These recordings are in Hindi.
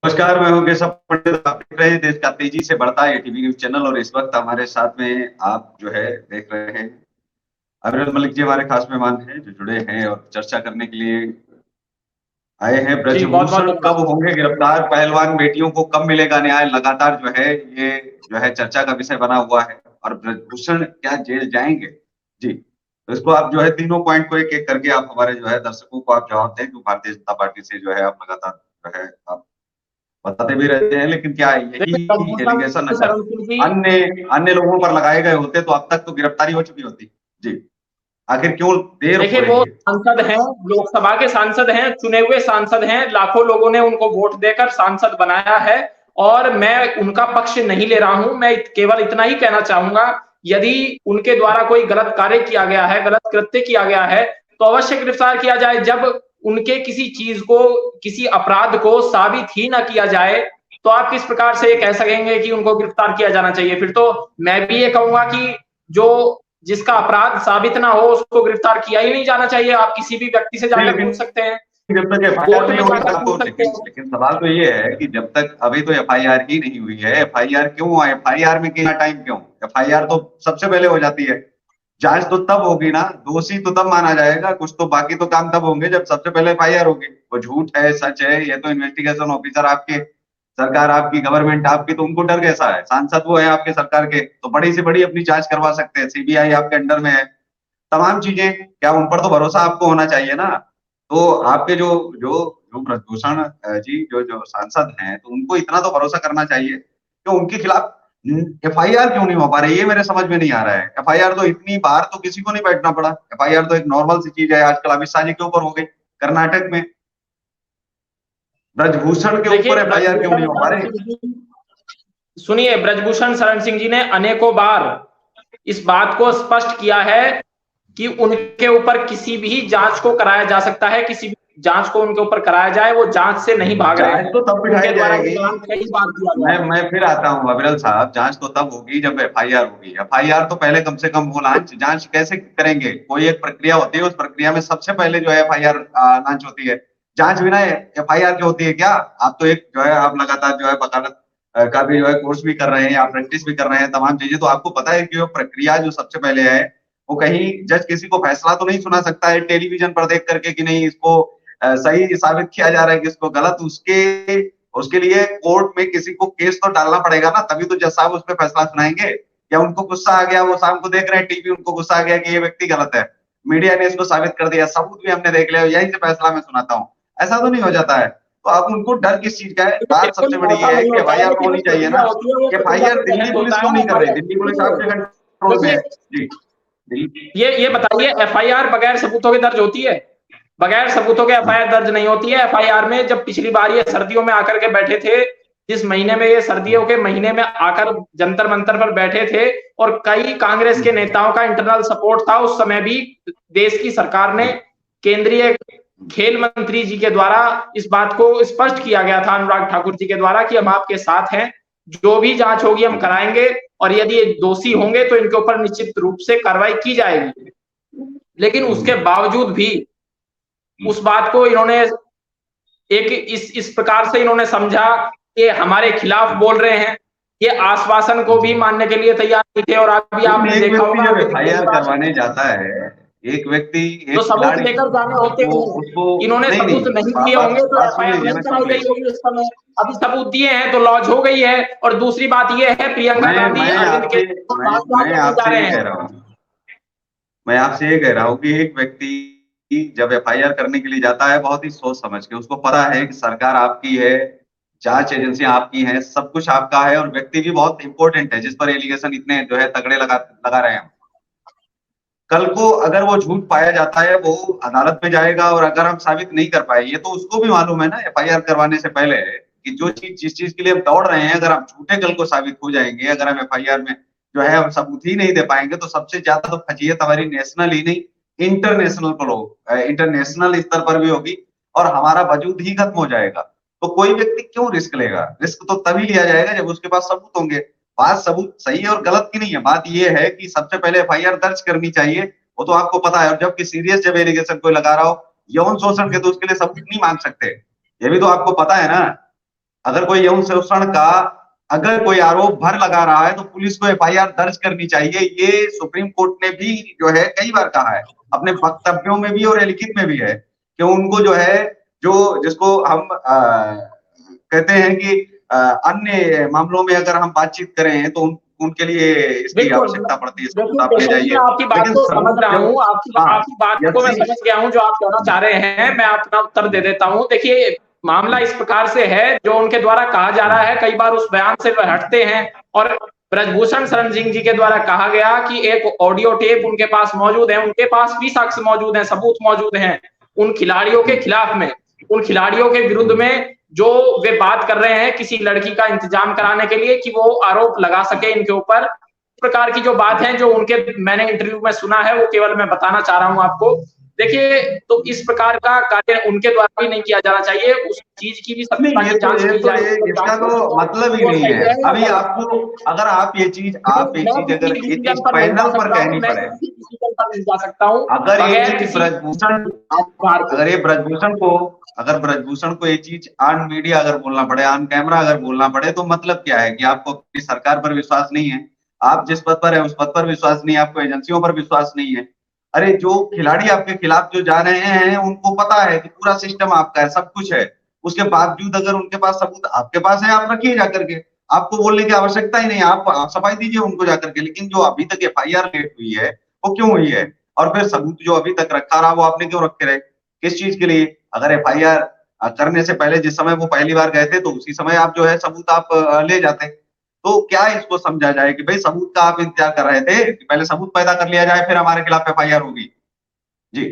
नमस्कार, मैं हूं केशव पंडित। आप देख रहे हैं देश का तेजी से बढ़ता एटीवी न्यूज चैनल और इस वक्त हमारे साथ में आप जो है देख रहे हैं अविरल मलिक जी हमारे खास मेहमान हैं जो जुड़े हैं और चर्चा करने के लिए आए हैं। जी, बहुत बहुत ब्रजभूषण कब धन्यवाद। होंगे गिरफ्तार, पहलवान बेटियों को कब मिलेगा न्याय, लगातार जो है ये जो है चर्चा का विषय बना हुआ है। और ब्रजभूषण क्या जेल जाएंगे? जी, तो इसको आप जो है तीनों पॉइंट को एक एक करके आप हमारे जो है दर्शकों को आप जवाब दें, क्योंकि भारतीय जनता पार्टी से जो है आप लगातार जो है आप बताते भी रहते हैं, लेकिन क्या देखिए, यही ब्रजभूषण एलिगेशन अगर शरण सिंह जी, अन्य अन्य लोगों पर लगाए गए होते तो अब तक तो गिरफ्तारी हो चुकी होती। जी, आखिर क्यों देर हो देखिए रही वो है? सांसद हैं, लोकसभा के सांसद हैं, चुने हुए सांसद हैं, लाखों लोगों ने उनको वोट देकर सांसद बनाया है और मैं उनका पक्ष नहीं ले रहा हूं। मैं केवल इतना ही कहना चाहूंगा, यदि उनके द्वारा कोई गलत कार्य किया गया है, गलत कृत्य किया गया है, तो अवश्य गिरफ्तार किया जाए। जब उनके किसी चीज को, किसी अपराध को साबित ही ना किया जाए, तो आप किस प्रकार से कह सकेंगे कि उनको गिरफ्तार किया जाना चाहिए? फिर तो मैं भी ये कहूंगा कि जो जिसका अपराध साबित ना हो उसको गिरफ्तार किया ही नहीं जाना चाहिए। आप किसी भी व्यक्ति से नहीं, जाकर लेकिन पूछ सकते हैं, जब तक एफआईआर कोर्ट नहीं में होगी जाकर तब तो, पूछ सकते लेकिन हैं। लेकिन सवाल तो ये है कि जब तक अभी तो एफआईआर ही नहीं हुई है, एफआईआर क्यों? एफआईआर में कितना टाइम क्यों? एफआईआर तो सबसे पहले हो जाती है। जांच तो तब होगी ना, दोषी तो तब माना जाएगा, कुछ तो बाकी तो काम तब होंगे जब सबसे पहले एफआईआर होगी। वो झूठ है सच है ये तो इन्वेस्टिगेशन ऑफिसर आपके, सरकार आपकी, गवर्नमेंट आपकी, तो उनको डर कैसा है? सांसद वो है आपके सरकार के, तो बड़ी से बड़ी अपनी जांच करवा सकते हैं, सीबीआई आपके अंडर में है। तमाम चीजें क्या उन पर तो भरोसा आपको होना चाहिए ना। तो आपके जो जो जो ब्रजभूषण जी जो जो सांसद हैं, तो उनको इतना तो भरोसा करना चाहिए कि उनके खिलाफ एफआईआर क्यों नहीं हो पा रही, ये मेरे समझ में नहीं आ रहा है। एफआईआर तो इतनी बार तो किसी को नहीं बैठना पड़ा, एफआईआर तो एक नॉर्मल सी चीज है। आजकल अमित शाह जी के ऊपर हो गई कर्नाटक में, ब्रजभूषण के देखिए, ऊपर एफआईआर क्यों ब्रजभूषण नहीं हो पा शरण रही? सिंह जी, सुनिए, ब्रजभूषण शरण सिंह जी ने अनेकों बार इस बात को स्पष्ट किया है कि उनके ऊपर किसी भी जांच को कराया जा सकता है, किसी भी जांच को उनके ऊपर कराया जाए, वो जांच से नहीं भाग रहे जांच हैं। तो तब उनके बिठाई द्वारा ये जाएगी। बयान कई बार दिया मैं गया है। मैं फिर आता हूँ अविरल साहब, जांच तो तब होगी जब एफआईआर होगी। एफआईआर तो पहले कम से कम वो लॉन्च, जांच कैसे करेंगे? कोई एक प्रक्रिया होती है, उस प्रक्रिया में सबसे पहले जो है एफआईआर लॉन्च होती है। जांच बिना एफआईआर की होती है क्या? आप तो एक जो है आप लगातार जो है वकालत का भी जो है कोर्स भी कर रहे हैं, आप प्रैक्टिस भी कर रहे हैं, तमाम चीजें, तो आपको पता है कि वो प्रक्रिया जो सबसे पहले है, वो कहीं जज किसी को फैसला तो नहीं सुना सकता है टेलीविजन पर देख करके कि नहीं इसको सही साबित किया जा रहा है कि इसको गलत। उसके उसके लिए कोर्ट में किसी को केस तो डालना पड़ेगा ना, तभी तो जज साहब उस पर फैसला सुनाएंगे। या उनको गुस्सा आ गया, वो शाम को देख रहे हैं टीवी, उनको गुस्सा आ गया कि ये व्यक्ति गलत है, मीडिया ने इसको साबित कर दिया, सबूत भी हमने देख लिया, यहीं से फैसला मैं सुनाता हूँ। ऐसा तो नहीं हो जाता है। तो अब उनको डर किस चीज का है? बात बिल्कुल सबसे बड़ी ऐसा ये है नहीं कि होता है, एफआईआर तो लेकिन होनी एक चाहिए ना। प्रक्रिया होती है, वो प्रक्रिया एफआईआर के दिल्ली तहत पुलिस होता क्यों है नहीं कर रही? एफआईआर। दिल्ली पुलिस आपके कंट्रोल में है। देखिए, जी, ये बताइए, एफआईआर बगैर सबूतों के दर्ज होती है? बगैर सबूतों के एफआईआर दर्ज नहीं होती है। एफआईआर में जब पिछली बार ये सर्दियों में आकर के बैठे थे, जिस महीने में ये सर्दियों के महीने में आकर जंतर मंतर पर बैठे थे और कई कांग्रेस के नेताओं का इंटरनल सपोर्ट था, उस समय भी देश की सरकार ने केंद्रीय खेल मंत्री जी के द्वारा इस बात को स्पष्ट किया गया था, अनुराग ठाकुर जी के द्वारा, कि हम आपके साथ हैं, जो भी जांच होगी हम कराएंगे और यदि ये दोषी होंगे तो इनके ऊपर निश्चित रूप से कार्रवाई की जाएगी। लेकिन उसके बावजूद भी उस बात को इन्होंने एक इस प्रकार से इन्होंने समझा कि हमारे खिलाफ बोल रहे हैं। ये आश्वासन को भी मानने के लिए तैयार नहीं थे और अभी लेकिन आपने एक देखा व्यक्ति होगा जब कि कई एफआईआर बार करवाने जाता है, एक व्यक्ति, तो एक सबूत खिलाड़ी, लेकर जाने होते उसको हैं। उसको इन्होंने नहीं सबूत नहीं नहीं बात दिए होंगे बात तो बात सुन एफआईआर लीजिए नहीं ना कराई गई कॉम्प्लेक्स। होगी उस समय। अभी सबूत दिए हैं तो लॉन्च हो गई है। और दूसरी बात ये है, प्रियंका मैं गांधी मैं अरविंद आपसे केजरीवाल मैं बात मैं करने जा आपसे रहे ये हैं। कह रहा हूँ, मैं आपसे ये कह रहा हूँ कि एक व्यक्ति जब एफआईआर करने के लिए जाता है, बहुत ही सोच समझ के, उसको पता है कि सरकार आपकी है, जांच एजेंसियां आपकी हैं, सब कुछ आपका है, और व्यक्ति भी बहुत इंपॉर्टेंट है जिस पर एलिगेशन इतने जो है तगड़े लगा लगा रहे हैं। कल को अगर वो झूठ पाया जाता है, वो अदालत में जाएगा, और अगर हम साबित नहीं कर पाए, ये तो उसको भी मालूम है ना एफआईआर करवाने से पहले, कि जो चीज जिस चीज के लिए हम दौड़ रहे हैं, अगर हम झूठे कल को साबित हो जाएंगे, अगर हम एफआईआर में जो है हम सबूत ही नहीं दे पाएंगे, तो सबसे ज्यादा तो फजीयत हमारी नेशनल ही नहीं, इंटरनेशनल पर हो, इंटरनेशनल स्तर पर भी होगी, और हमारा वजूद ही खत्म हो जाएगा। तो कोई व्यक्ति क्यों रिस्क लेगा? रिस्क तो तभी लिया जाएगा जब उसके पास सबूत होंगे। बात सबूत सही है और गलत की नहीं है, बात ये है कि सबसे पहले एफआईआर दर्ज करनी चाहिए, वो तो आपको पता है। और जबकि सीरियस जब एलिगेशन कोई लगा रहा हो, यौन शोषण के, तो उसके लिए सबूत नहीं मांग सकते, ये भी तो आपको पता है ना। अगर कोई यौन शोषण का अगर कोई आरोप भर लगा रहा है तो पुलिस को एफआईआर दर्ज करनी चाहिए। ये सुप्रीम कोर्ट ने भी जो है कई बार कहा है, अपने वक्तव्यों में भी और लिखित में भी है कि उनको जो है, जो जिसको हम कहते हैं कि अन्य मामलों में अगर हम बातचीत करें तो उनके लिए इसकी आवश्यकता पड़ती है, सबूत आप ले जाइए। मैं आपकी बात को समझ रहा हूँ, आपकी बात को मैं समझ गया हूँ जो आप कहना चाह रहे हैं। मैं अपना उत्तर दे देता हूँ। देखिए, मामला इस प्रकार से है, जो उनके द्वारा कहा जा रहा है, कई बार उस बयान से वह हटते हैं और ब्रजभूषण शरण सिंह जी के द्वारा कहा गया कि एक ऑडियो टेप उनके पास मौजूद है, उनके पास भी साक्ष्य मौजूद है, सबूत मौजूद हैं उन खिलाड़ियों के खिलाफ में, उन खिलाड़ियों के विरुद्ध में जो वे बात कर रहे हैं किसी लड़की का इंतजाम कराने के लिए कि वो आरोप लगा सके इनके ऊपर। इस प्रकार की जो बात है, जो उनके मैंने इंटरव्यू में सुना है, वो केवल मैं बताना चाह रहा हूं आपको। देखिए, तो इस प्रकार का कार्य उनके द्वारा भी नहीं किया जाना चाहिए, उस चीज की भी सत्यता की जांच की जाए। इसका तो मतलब ही नहीं है। अभी आपको अगर आप ये चीज अगर ये चीज पैनल पर कहनी पड़े, जा सकता हूँ अगर ब्रजभूषण को ये चीज ऑन मीडिया अगर बोलना पड़े, ऑन कैमरा अगर बोलना पड़े, तो मतलब क्या है कि आपको अपनी सरकार पर विश्वास नहीं है, आप जिस पद पर है उस पद पर विश्वास नहीं है, आपको एजेंसियों पर विश्वास नहीं है। अरे जो खिलाड़ी आपके खिलाफ जो जा रहे हैं उनको पता है कि पूरा सिस्टम आपका है, सब कुछ है, उसके बावजूद अगर उनके पास सबूत आपके पास है, आप रखिए जाकर के, आपको बोलने की आवश्यकता ही नहीं, आप सफाई दीजिए उनको जाकर के। लेकिन जो अभी तक एफआईआर लेट हुई है वो क्यों हुई है, और फिर सबूत जो अभी तक रखा रहा वो आपने क्यों रखे रहे, किस चीज के लिए? अगर एफआईआर करने से पहले जिस समय वो पहली बार गए थे तो उसी समय आप जो है सबूत आप ले जाते। तो क्या इसको समझा जाए कि भाई सबूत का आप इंतजार कर रहे थे कि पहले सबूत पैदा कर लिया जाए फिर हमारे खिलाफ एफआईआर होगी? जी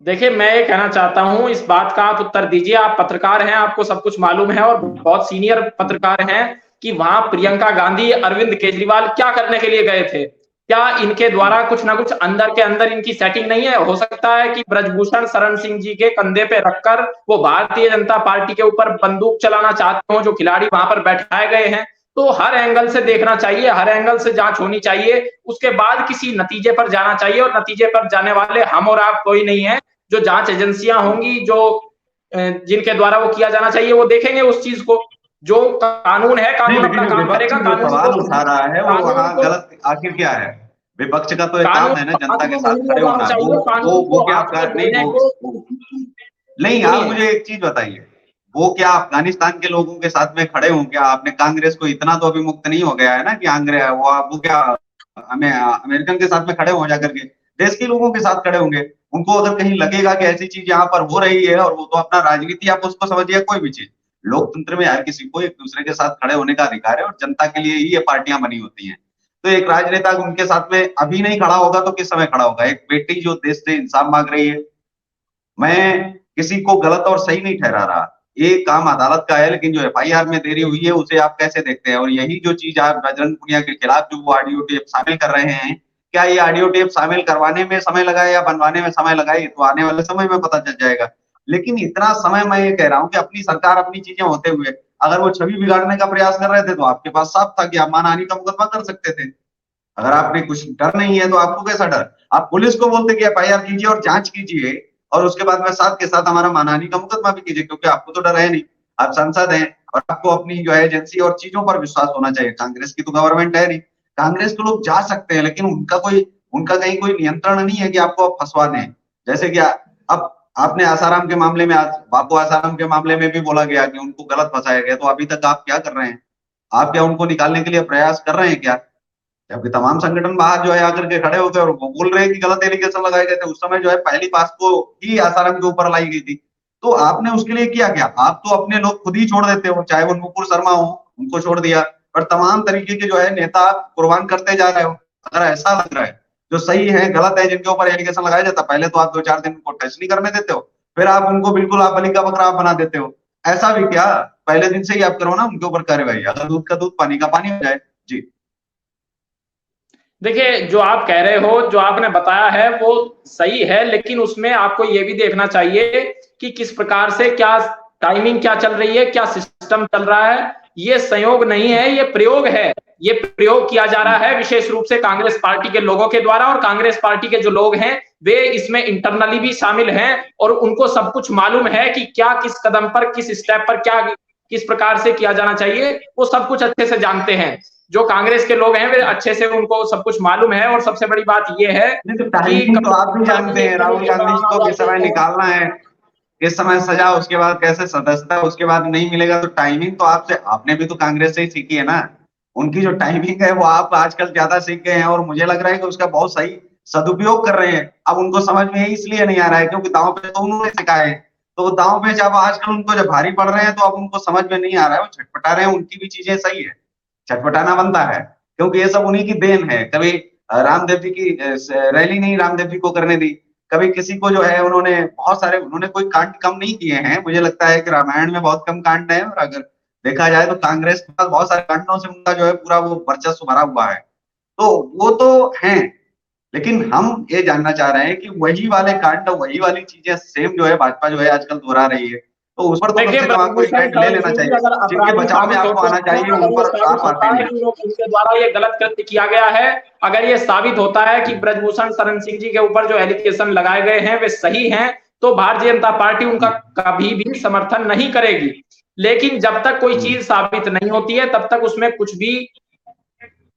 देखिए, मैं ये कहना चाहता हूं, इस बात का आप उत्तर दीजिए। आप पत्रकार हैं, आपको सब कुछ मालूम है और बहुत सीनियर पत्रकार हैं कि वहां प्रियंका गांधी, अरविंद केजरीवाल क्या करने के लिए गए थे? क्या इनके द्वारा कुछ ना कुछ अंदर के अंदर इनकी सेटिंग नहीं है? हो सकता है कि ब्रजभूषण शरण सिंह जी के कंधे पे रखकर वो भारतीय जनता पार्टी के ऊपर बंदूक चलाना चाहते हो, जो खिलाड़ी वहां पर बैठाए गए हैं। तो हर एंगल से देखना चाहिए, हर एंगल से जांच होनी चाहिए, उसके बाद किसी नतीजे पर जाना चाहिए, और नतीजे पर जाने वाले हम और आप कोई नहीं है। जो जांच एजेंसियां होंगी, जो जिनके द्वारा वो किया जाना चाहिए, वो देखेंगे उस चीज को। जो कानून है, कानून अपना काम करेगा। कानून सवाल उठा रहा है वो वहां गलत आखिर क्या है? विपक्ष का तो एक काम है ना जनता के साथ खड़े होना, वो क्या आपका नहीं आप मुझे एक चीज बताइए, वो क्या अफगानिस्तान के लोगों के साथ में खड़े हों क्या? आपने कांग्रेस को इतना तो अभी मुक्त नहीं हो गया है ना कि वो क्या हमें अमेरिकन के साथ में खड़े हो जाकर के देश के लोगों के साथ खड़े होंगे? उनको अगर कहीं लगेगा कि ऐसी चीज यहाँ पर हो रही है, और वो तो अपना राजनीति आप उसको समझिए, कोई भी चीज लोकतंत्र में हर किसी को एक दूसरे के साथ खड़े होने का अधिकार है और जनता के लिए ही ये पार्टियां बनी होती हैं। तो एक राजनेता उनके साथ में अभी नहीं खड़ा होगा तो किस समय खड़ा होगा? एक बेटी जो देश से इंसाफ मांग रही है, मैं किसी को गलत और सही नहीं ठहरा रहा, ये काम अदालत का है, लेकिन जो एफआईआर में देरी हुई है उसे आप कैसे देखते हैं? और यही जो चीज आप बजरंग पुनिया के खिलाफ जो वो ऑडियो टेप शामिल कर रहे हैं, क्या ये ऑडियो टेप शामिल करवाने में समय लगा है या बनवाने में समय लगा है, ये तो आने वाले समय में पता चल जाएगा। लेकिन इतना समय मैं ये कह रहा हूँ कि अपनी सरकार अपनी चीजें होते हुए अगर वो छवि बिगाड़ने का प्रयास कर रहे थे तो आपके पास साफ था कि आप मानहानि का मुकदमा कर सकते थे। अगर आपने कुछ डर नहीं है तो आपको कैसा डर? आप पुलिस को बोलते कि एफआईआर कीजिए और जांच कीजिए, और उसके बाद में साथ के साथ हमारा मानहानि का मुकदमा भी कीजिए, क्योंकि आपको तो डर है नहीं, आप सांसद हैं और आपको अपनी जो है एजेंसी और चीजों पर विश्वास होना चाहिए। कांग्रेस की तो गवर्नमेंट है नहीं, कांग्रेस के लोग जा सकते हैं लेकिन उनका कहीं कोई नियंत्रण नहीं है कि आपको आप फंसवा दें। जैसे कि अब आपने आसाराम के मामले में, बाबू आसाराम के मामले में भी बोला गया कि उनको गलत फंसाया गया, तो अभी तक आप क्या कर रहे हैं? आप क्या उनको निकालने के लिए प्रयास कर रहे हैं क्या? जबकि तमाम संगठन बाहर जो है आकर के खड़े होकर वो बोल रहे हैं कि गलत एलिगेशन लगाए गए थे। उस समय जो है पहली बात को ही आसाराम के ऊपर लाई गई थी, तो आपने उसके लिए किया क्या? आप तो अपने लोग खुद ही छोड़ देते हो, चाहे वो नुपुर शर्मा हो उनको छोड़ दिया, और तमाम तरीके के जो है नेता कुर्बान करते जा रहे हो। अगर ऐसा लग रहा है जो सही है गलत है जिनके ऊपर एलिगेशन लगाया जाता, पहले तो आप 2-4 दिन उनको टच नहीं करने देते हो, फिर आप उनको बिल्कुल आप बलि का बकरा बना देते हो। ऐसा भी क्या? पहले दिन से ही आप करो ना उनके ऊपर कार्रवाई, अगर दूध का दूध पानी का पानी हो जाए। जी देखिए, जो आप कह रहे हो, जो आपने बताया है वो सही है, लेकिन उसमें आपको ये भी देखना चाहिए कि किस प्रकार से, क्या टाइमिंग क्या चल रही है, क्या सिस्टम चल रहा है। ये संयोग नहीं है, ये प्रयोग है। ये प्रयोग किया जा रहा है विशेष रूप से कांग्रेस पार्टी के लोगों के द्वारा, और कांग्रेस पार्टी के जो लोग हैं वे इसमें इंटरनली भी शामिल हैं और उनको सब कुछ मालूम है कि क्या किस कदम पर, किस स्टेप पर क्या किस प्रकार से किया जाना चाहिए, वो सब कुछ अच्छे से जानते हैं। जो कांग्रेस के लोग हैं वे अच्छे से उनको सब कुछ मालूम है और सबसे बड़ी बात ये है नहीं तो कि टाइमिंग तो आप भी जानते हैं, राहुल गांधी जी को किस समय कभी निकालना है, किस समय सजा, उसके बाद कैसे सदस्यता, उसके बाद नहीं मिलेगा, तो टाइमिंग तो आपसे, आपने भी तो कांग्रेस से ही सीखी है ना। उनकी जो टाइमिंग है वो आप आजकल ज्यादा सीख गए हैं और मुझे लग रहा है कि उसका बहुत सही सदुपयोग कर रहे हैं। अब उनको समझ में इसलिए नहीं आ रहा है क्योंकि दांव पे तो उन्होंने सिखाया है, तो वो दांव पे जब आजकल उनको जब भारी पड़ रहे हैं तो अब उनको समझ में नहीं आ रहा है, वो छटपटा रहे हैं, उनकी भी चीजें सही है, छटपटाना बनता है, क्योंकि ये सब उन्हीं की देन है। कभी रामदेव जी की रैली नहीं रामदेव जी को करने दी, कभी किसी को जो है उन्होंने बहुत सारे, उन्होंने कोई कांड कम नहीं किए हैं। मुझे लगता है कि रामायण में बहुत कम कांड है और अगर देखा जाए तो कांग्रेस के पास बहुत सारे कांडों से उनका जो है पूरा वो वर्चस्व भरा हुआ है, तो वो तो हैं। लेकिन हम ये जानना चाह रहे हैं कि वही वाले कांड, वही वाली चीजें सेम जो है भाजपा जो है आजकल दोहरा रही है, तो उस पर तो कम देखिए, से कम आपको ब्रजभूषण स्टैंड ले शरण लेना सिंह जी चाहिए, अगर जिनके अपराधी बचाव में साबित आपको होते आना हैं, चाहिए, अगर उन ये पर साबित आप आते होता है नहीं। कि उनके द्वारा ये गलत कृत्य किया गया है, अगर ये साबित होता है कि ब्रजभूषण शरण सिंह जी के ऊपर जो एलिगेशन लगाए गए हैं वे सही हैं, तो भारतीय जनता पार्टी उनका कभी भी समर्थन नहीं करेगी। लेकिन जब तक कोई चीज साबित नहीं होती है तब तक उसमें कुछ भी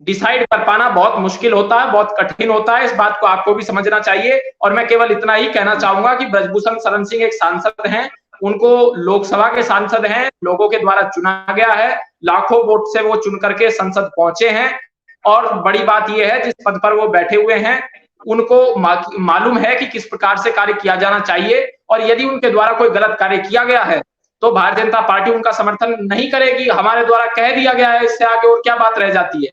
डिसाइड कर पाना बहुत मुश्किल होता है, बहुत कठिन होता है। इस बात को आपको भी समझना चाहिए और मैं केवल इतना ही कहना चाहूंगा कि ब्रजभूषण शरण सिंह एक सांसद हैं, उनको लोकसभा के सांसद हैं, लोगों के द्वारा चुना गया है, लाखों वोट से वो चुन करके संसद पहुंचे हैं और बड़ी बात यह है जिस पद पर वो बैठे हुए हैं उनको मालूम है कि किस प्रकार से कार्य किया जाना चाहिए और यदि उनके द्वारा कोई गलत कार्य किया गया है तो भारतीय जनता पार्टी उनका समर्थन नहीं करेगी। हमारे द्वारा कह दिया गया है, इससे आगे और क्या बात रह जाती है।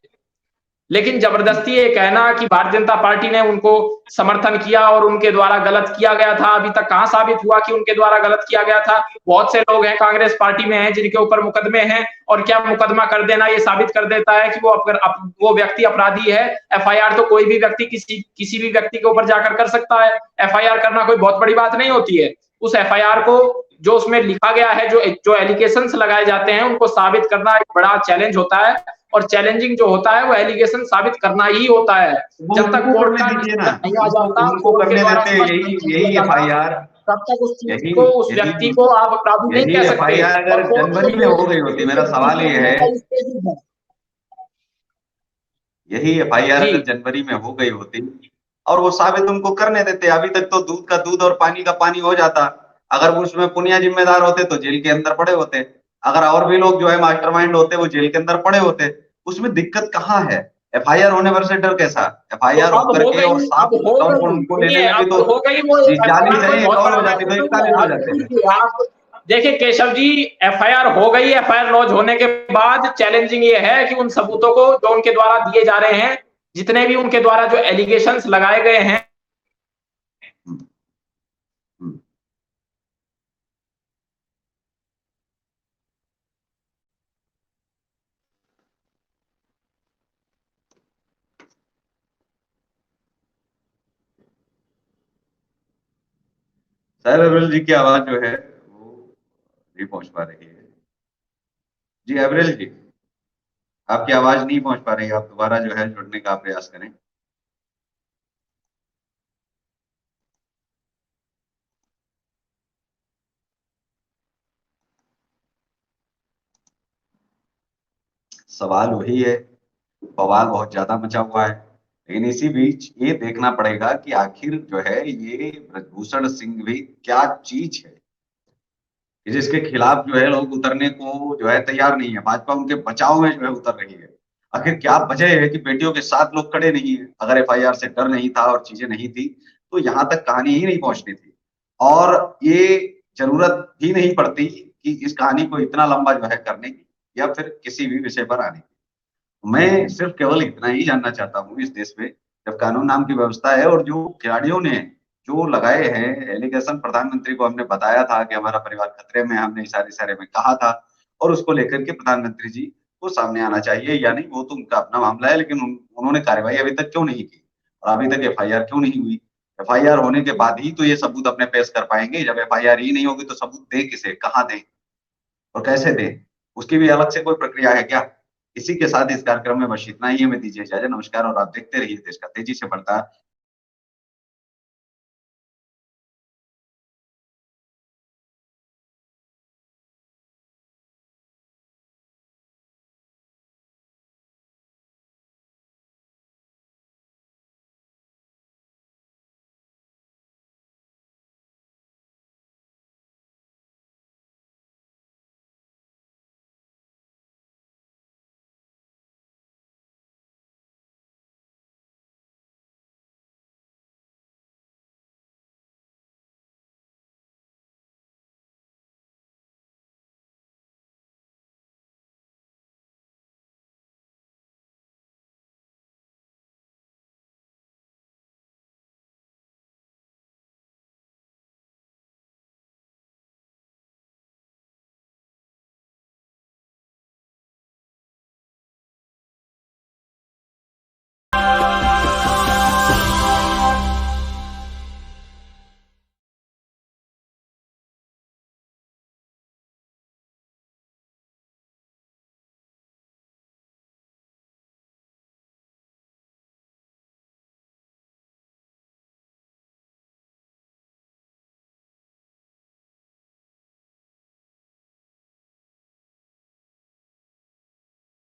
लेकिन जबरदस्ती ये कहना कि भारतीय जनता पार्टी ने उनको समर्थन किया और उनके द्वारा गलत किया गया था, अभी तक कहां साबित हुआ कि उनके द्वारा गलत किया गया था। बहुत से लोग हैं कांग्रेस पार्टी में हैं जिनके ऊपर मुकदमे हैं और क्या मुकदमा कर देना ये साबित कर देता है कि वो अगर वो व्यक्ति अपराधी है। एफआईआर तो कोई भी व्यक्ति किसी भी व्यक्ति के ऊपर जाकर कर सकता है। एफआईआर करना कोई बहुत बड़ी बात नहीं होती है। उस एफआईआर को जो उसमें लिखा गया है, जो जो एलिगेशंस लगाए जाते हैं उनको साबित करना एक बड़ा चैलेंज होता है और चैलेंजिंग जो होता है वो एलिगेशन साबित करना ही होता है। वो जब तक उनको कोर्ट करने का दीजिए ना, डिसीजन नहीं आ उनको जाता, उनको कोर्ट के करने द्वारा देते, स्पष्ट यही नहीं किया यही जाता, एफआईआर, तब तक उस चीज यही को, उस यही व्यक्ति को आप अपराधी नहीं यही कह सकते। एफआईआर और अगर कोर्ट जनवरी में हो गई होती, मेरा सवाल ये है, है यही एफआईआर जी। अगर जनवरी में हो गई होती और वो साबित उनको करने देते, अभी तक तो दूध का दूध और पानी का पानी हो जाता। अगर वो उसमें पुनिया जिम्मेदार होते तो जेल के अंदर पड़े होते, अगर और भी लोग जो है मास्टरमाइंड होते वो जेल के अंदर पड़े होते। उसमें दिक्कत कहाँ है? एफआईआर होने पर से डर कैसा? तो एफआईआर अब होकर हो के गई, और साफ अब हो तौर पर गई, उनको लेने सुनिए, में भी अब तो हो गई वो 40 एफआईआर, कोई है, एक बहुत और बड़ा हो जाती तो मैटर नहीं 41 है। हो आप जाते हैं। देखिए, आप देखिए केशव जी, एफआईआर हो गई, एफआईआर लॉन्च होने के बाद चैलेंजिंग ये है कि उन सबूतों को जो उनके द्वारा दिए जा रहे हैं, जितने भी उनके द्वारा जो एलिगेशंस लगाए गए हैं, हम्म, हम्म। साहिल अग्रवाल जी की आवाज जो है वो नहीं पहुंच पा रही है। जी अग्रवाल जी, आपकी आवाज नहीं पहुंच पा रही है, आप दोबारा जो है जुड़ने का प्रयास करें। सवाल वही है, बवाल बहुत ज्यादा मचा हुआ है, लेकिन इसी बीच ये देखना पड़ेगा कि आखिर जो है ये ब्रजभूषण सिंह भी क्या चीज है कि जिसके खिलाफ जो है लोग उतरने को जो है तैयार नहीं है, भाजपा उनके बचाव में जो है उतर रही है। आखिर क्या वजह है कि बेटियों के साथ लोग खड़े नहीं है? अगर एफआईआर से डर नहीं था और चीजें नहीं थी तो यहाँ तक कहानी ही नहीं पहुंचनी थी और ये जरूरत भी नहीं पड़ती कि इस कहानी को इतना लंबा जो है करने की या फिर किसी भी विषय पर आने की। मैं सिर्फ केवल इतना ही जानना चाहता हूँ, इस देश में जब कानून नाम की व्यवस्था है और जो खिलाड़ियों ने जो लगाए हैं एलिगेशन, प्रधानमंत्री को हमने बताया था कि हमारा परिवार खतरे में, हमने इशारे इशारे में कहा था और उसको लेकर के प्रधानमंत्री जी को सामने आना चाहिए या नहीं वो तो उनका अपना मामला है, लेकिन उन्होंने कार्रवाई अभी तक क्यों नहीं की और अभी तक एफआईआर क्यों नहीं हुई? एफआईआर होने के बाद ही तो ये सबूत अपने पेश कर पाएंगे। जब एफआईआर ही नहीं होगी तो सबूत दें किसे, कहाँ दें और कैसे दें? उसकी भी अलग से कोई प्रक्रिया है क्या? इसी के साथ इस कार्यक्रम में बस इतना ही। हमें दीजिए इजाजत, नमस्कार और आप देखते रहिए देश का तेजी से बढ़ता